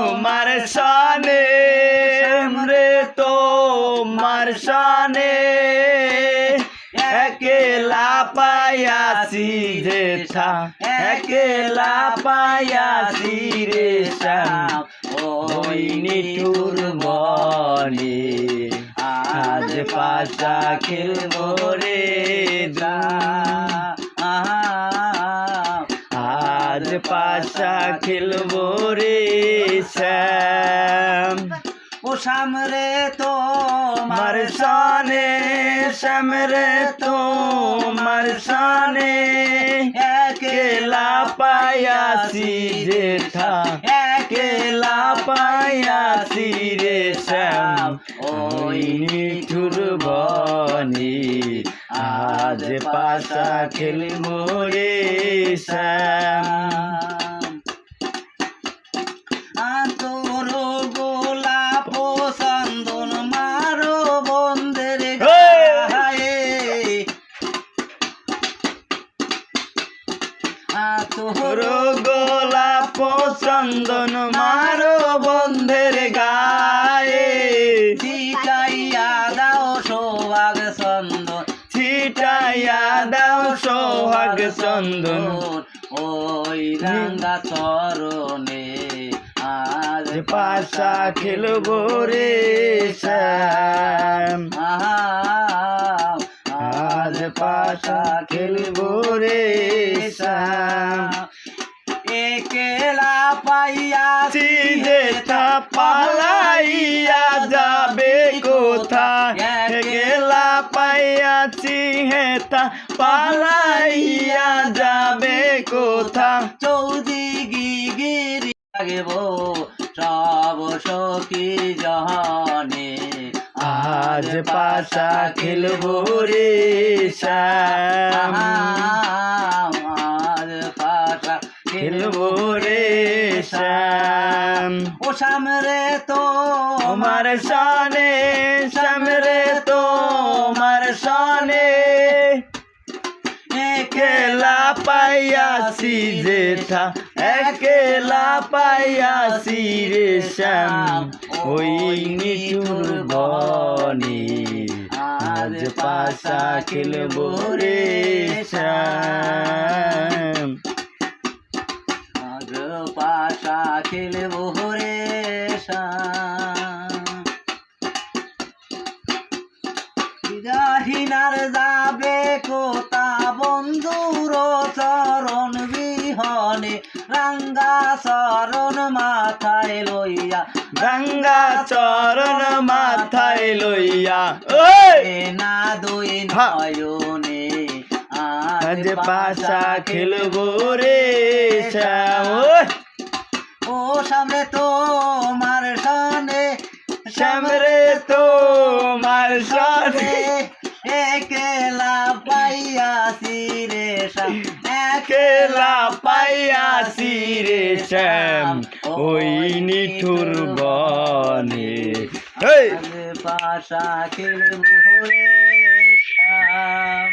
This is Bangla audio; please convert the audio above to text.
তোমার শানে রে তোমার শানে একেলা পাইয়াছি যেথা একেলা পাইয়াছি রে শ্যাম ওই নিঠুর বনে আজ পাশা খেলবো রে আজ পাশা খেলবো রে শ্যাম ও সামরে তোমার শানে শ্যাম রে তোমার শানে একেলা পাইয়াছি যেথা একেলা পাইয়াছি রে শ্যাম ওই নিঠুর বনে আজ পাশা খেলবো রে শ্যাম তোর গোলাপ চন্দন মারো বন্ধের গায়ে তোর গোলাপ চন্দন মারো বন্ধের গায়ে ছিটাইয়া দাও সোহাগ চন্দন ছিটাইয়া দাও সোহাগ চন্দন ওই রাঙ্গা চরণে আজ পাশা খেলবো রে শ্যাম আজ পাশা খেলবো রে শ্যাম একেলা পাইয়াছি যেথা পালাইয়া যাবে কোথা একেলা পাইয়াছি হেথা পালাইয়া যাবে কোথা চৌদিগি গিরি লাগব সব সখী জহনে আজ পাশা খেলবো রে শ্যাম আজ পাশা খেলবো রে শ্যাম ও সামরে তোমার শানে শ্যাম রে তোমার শানে একেলা পাইয়াছি যেথা একেলা পাইয়াছি রে শ্যাম ওই নিঠুর বনে আজ পাশা খেলবো রে শ্যাম আজ পাশা খেলবো রে জাহিনার যাবে কোথা বন্ধুর চরণ বিহনে রাঙ্গা চরণ মাথায় লইয়া গঙ্গা চরণ মাথায় লইয়া না দুই নয়নে আজ পাশা খেলবো রে শ্যাম ও সামনে তোমার সনে শ্যাম রে তোমার শানে একেলা পাইয়াছি রে শ্যাম একেলা পাইয়াছি রে শ্যাম ওই নিঠুর বনে পাশা খেলবো রে শ্যাম।